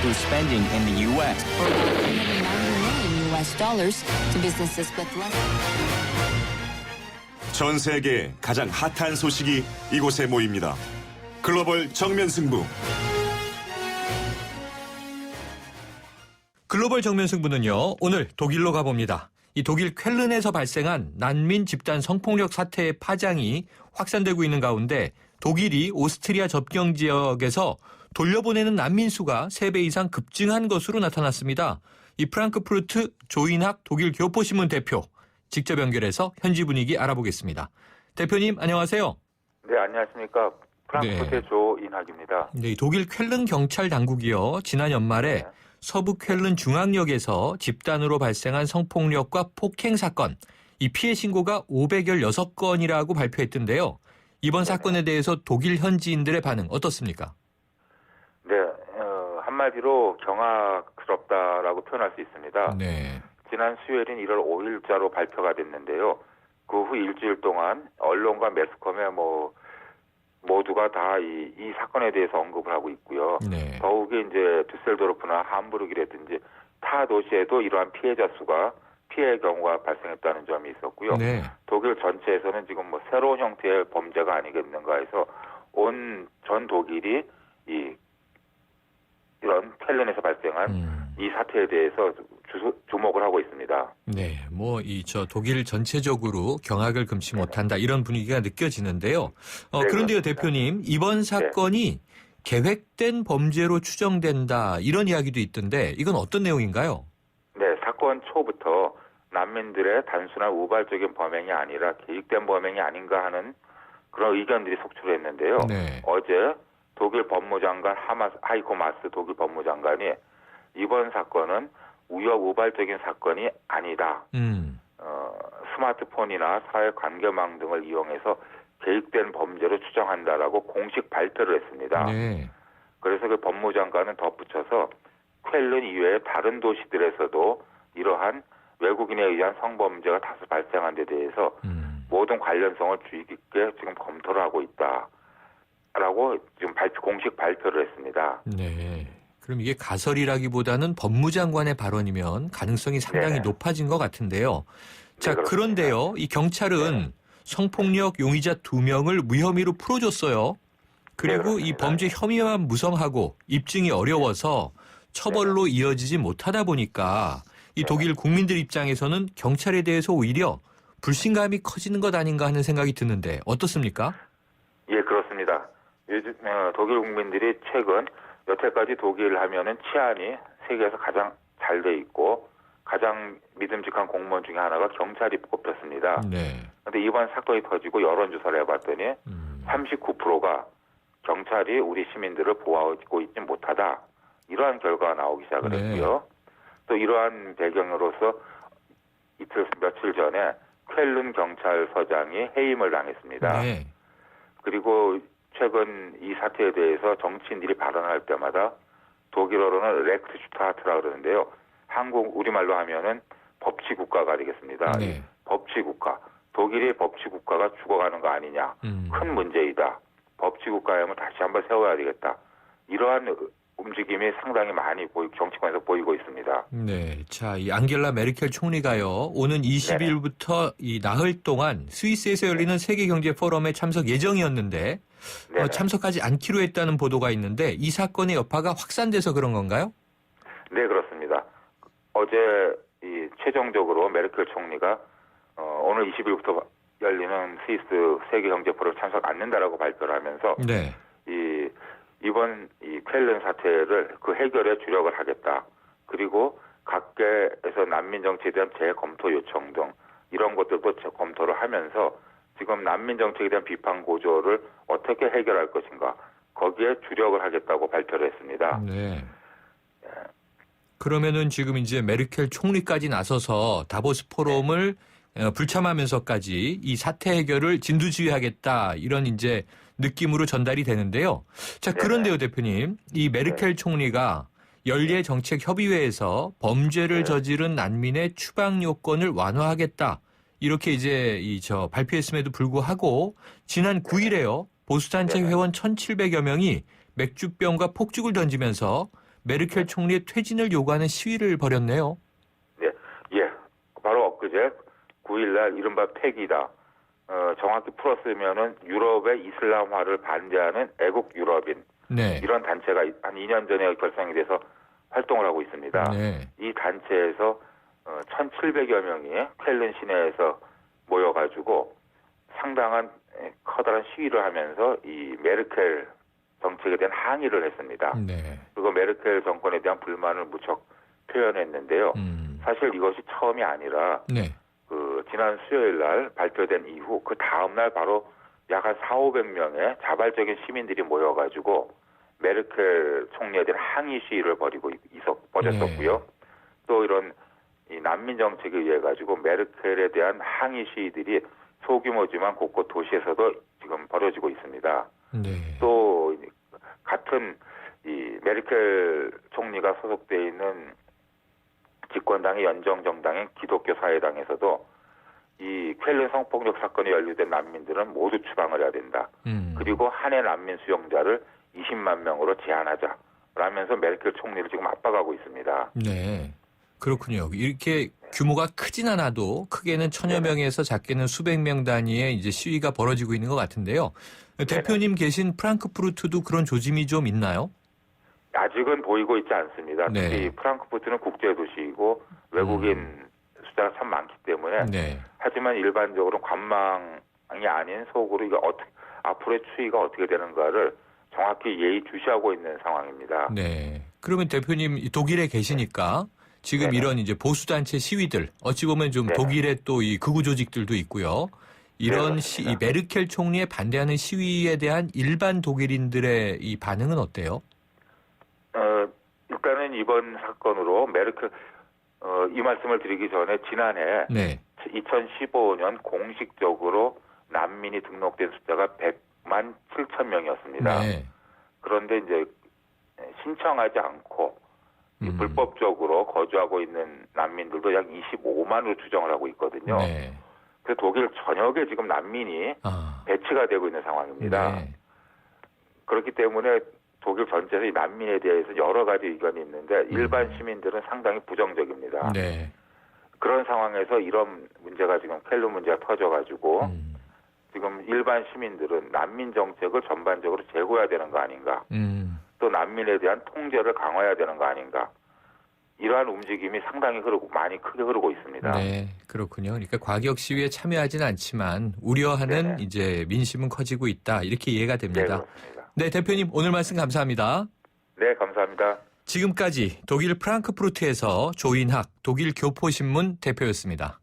through spending in the U.S. for about $390 million to businesses with less. 전 세계 가장 핫한 소식이 이곳에 모입니다. 글로벌 정면 승부. 글로벌 정면 승부는요, 오늘 독일로 가봅니다. 이 독일 쾰른에서 발생한 난민 집단 성폭력 사태의 파장이 확산되고 있는 가운데 독일이 오스트리아 접경 지역에서 돌려보내는 난민 수가 3배 이상 급증한 것으로 나타났습니다. 이 프랑크푸르트 조인학 독일 교포신문 대표 직접 연결해서 현지 분위기 알아보겠습니다. 대표님 안녕하세요. 네, 안녕하십니까. 프랑크푸르트의 조인학입니다. 네, 독일 쾰른 경찰 당국이요, 지난 연말에 네. 서부 쾰른 중앙역에서 집단으로 발생한 성폭력과 폭행 사건, 이 피해 신고가 516건이라고 발표했던데요. 이번 사건에 대해서 독일 현지인들의 반응 어떻습니까? 네, 한마디로 경악스럽다라고 표현할 수 있습니다. 네. 지난 수요일인 1월 5일자로 발표가 됐는데요. 그 후 일주일 동안 언론과 매스컴에 모두가 다 이 사건에 대해서 언급을 하고 있고요. 네. 더욱이 이제 düsseldorf나 함부르크라든지 타 도시에도 이러한 피해자 수가 피해 경우가 발생했다는 점이 있었고요. 네. 독일 전체에서는 지금 새로운 형태의 범죄가 아니겠는가 해서 온 전 독일이 이런 쾰른에서 발생한 이 사태에 대해서 주목을 하고 있습니다. 네, 독일 전체적으로 경악을 금치 못한다 이런 분위기가 느껴지는데요. 네, 그런데요, 그렇습니다. 대표님, 이번 사건이 계획된 범죄로 추정된다 이런 이야기도 있던데 이건 어떤 내용인가요? 네, 사건 초부터 난민들의 단순한 우발적인 범행이 아니라 계획된 범행이 아닌가 하는 그런 의견들이 속출했는데요. 네. 어제 독일 법무장관 하이코 마스 독일 법무장관이 이번 사건은 우발적인 사건이 아니다. 스마트폰이나 사회관계망 등을 이용해서 계획된 범죄로 추정한다라고 공식 발표를 했습니다. 네. 그래서 그 법무장관은 덧붙여서 쾰른 이외의 다른 도시들에서도 이러한 외국인에 의한 성범죄가 다수 발생한 데 대해서 모든 관련성을 주의 깊게 지금 검토를 하고 있다라고 지금 공식 발표를 했습니다. 네. 그럼 이게 가설이라기보다는 법무장관의 발언이면 가능성이 상당히 높아진 것 같은데요. 자, 그런데요, 이 경찰은 성폭력 용의자 2명을 무혐의로 풀어줬어요. 그리고 이 범죄 혐의만 무성하고 입증이 어려워서 처벌로 이어지지 못하다 보니까 이 독일 국민들 입장에서는 경찰에 대해서 오히려 불신감이 커지는 것 아닌가 하는 생각이 드는데 어떻습니까? 예, 그렇습니다. 요즘 독일 국민들이 최근 여태까지 독일 하면은 치안이 세계에서 가장 잘 돼 있고 가장 믿음직한 공무원 중에 하나가 경찰이 꼽혔습니다. 네. 그런데 이번 사건이 터지고 여론조사를 해봤더니 39%가 경찰이 우리 시민들을 보호하고 있지 못하다. 이러한 결과가 나오기 시작을 했고요. 또 이러한 배경으로서 며칠 전에 쾰른 경찰서장이 해임을 당했습니다. 네. 그리고 최근 이 사태에 대해서 정치인들이 발언할 때마다 독일어로는 렉스슈타트라 그러는데요. 우리말로 하면은 법치국가가 되겠습니다. 네. 법치국가. 독일의 법치국가가 죽어가는 거 아니냐. 큰 문제이다. 법치국가임을 다시 한번 세워야 되겠다. 이러한 움직임이 상당히 많이 정치권에서 보이고 있습니다. 네. 자, 이 앙겔라 메르켈 총리가요, 오는 20일부터 이 나흘 동안 스위스에서 열리는 세계경제 포럼에 참석 예정이었는데 참석하지 않기로 했다는 보도가 있는데 이 사건의 여파가 확산돼서 그런 건가요? 네, 그렇습니다. 어제 최종적으로 메르켈 총리가 오늘 20일부터 열리는 스위스 세계경제 포럼에 참석 않는다라고 발표를 하면서 이번 쾰른 사태를 그 해결에 주력을 하겠다. 그리고 각계에서 난민 정책에 대한 재검토 요청 등 이런 것들도 검토를 하면서 지금 난민 정책에 대한 비판 고조를 어떻게 해결할 것인가 거기에 주력을 하겠다고 발표를 했습니다. 네. 그러면은 지금 이제 메르켈 총리까지 나서서 다보스 포럼을 불참하면서까지 이 사태 해결을 진두지휘하겠다 이런 이제 느낌으로 전달이 되는데요. 자, 그런데요, 대표님, 이 메르켈 총리가 연례 정책 협의회에서 범죄를 저지른 난민의 추방 요건을 완화하겠다. 이렇게 이제 발표했음에도 불구하고 지난 9일에요. 보수단체 회원 1,700여 명이 맥주병과 폭죽을 던지면서 메르켈 총리의 퇴진을 요구하는 시위를 벌였네요. 네, 예, 바로 엊그제 9일날 이른바 팩이다. 정확히 풀었으면은 유럽의 이슬람화를 반대하는 애국 유럽인 네. 이런 단체가 한 2년 전에 결성이 돼서 활동을 하고 있습니다. 네. 이 단체에서 1,700여 명이 쾰른 시내에서 모여가지고 상당한 커다란 시위를 하면서 이 메르켈 정책에 대한 항의를 했습니다. 네. 그리고 메르켈 정권에 대한 불만을 무척 표현했는데요. 사실 이것이 처음이 아니라 네. 지난 수요일 날 발표된 이후 그 다음 날 바로 약 한 400~500명의 자발적인 시민들이 모여가지고 메르켈 총리에 대한 항의 시위를 벌였었고요. 네. 또 이런 이 난민 정책에 의해 가지고 메르켈에 대한 항의 시위들이 소규모지만 곳곳 도시에서도 지금 벌어지고 있습니다. 네. 또 같은 이 메르켈 총리가 소속돼 있는 집권당의 연정정당인 기독교 사회당에서도 이 쾰른 성폭력 사건에 연루된 난민들은 모두 추방을 해야 된다. 그리고 한 해 난민 수용자를 20만 명으로 제한하자. 라면서 메르켈 총리를 지금 압박하고 있습니다. 네. 그렇군요. 이렇게 규모가 크진 않아도 크게는 천여 명에서 작게는 수백 명 단위의 이제 시위가 벌어지고 있는 것 같은데요. 대표님 계신 프랑크푸르트도 그런 조짐이 좀 있나요? 아직은 보이고 있지 않습니다. 네. 특히 프랑크푸르트는 국제 도시이고 외국인 숫자가 참 많기 때문에 네. 하지만 일반적으로 관망이 아닌 속으로 이거 앞으로의 추이가 어떻게 되는가를 정확히 예의주시하고 있는 상황입니다. 네. 그러면 대표님 독일에 계시니까 지금 네네. 이런 이제 보수단체 시위들 어찌 보면 좀 네네. 독일의 또 이 극우 조직들도 있고요. 이런 네, 이 메르켈 총리에 반대하는 시위에 대한 일반 독일인들의 이 반응은 어때요? 일단은 이번 사건으로 메르켈 이 말씀을 드리기 전에 지난해 네. 2015년 공식적으로 난민이 등록된 숫자가 100만 7천 명이었습니다. 네. 그런데 이제 신청하지 않고 불법적으로 거주하고 있는 난민들도 약 25만으로 추정을 하고 있거든요. 네. 그래서 독일 전역에 지금 난민이 배치가 되고 있는 상황입니다. 네. 그렇기 때문에 독일 전체에서 이 난민에 대해서 여러 가지 의견이 있는데 일반 시민들은 상당히 부정적입니다. 네. 그런 상황에서 이런 문제가 지금 쾰른 문제가 터져가지고 지금 일반 시민들은 난민 정책을 전반적으로 재고해야 되는 거 아닌가. 또 난민에 대한 통제를 강화해야 되는 거 아닌가. 이러한 움직임이 상당히 많이 크게 흐르고 있습니다. 네, 그렇군요. 그러니까 과격 시위에 참여하지는 않지만 우려하는 네네. 이제 민심은 커지고 있다. 이렇게 이해가 네, 됩니다. 그렇습니다. 네, 대표님 오늘 말씀 감사합니다. 네, 감사합니다. 지금까지 독일 프랑크푸르트에서 조인학 독일 교포신문 대표였습니다.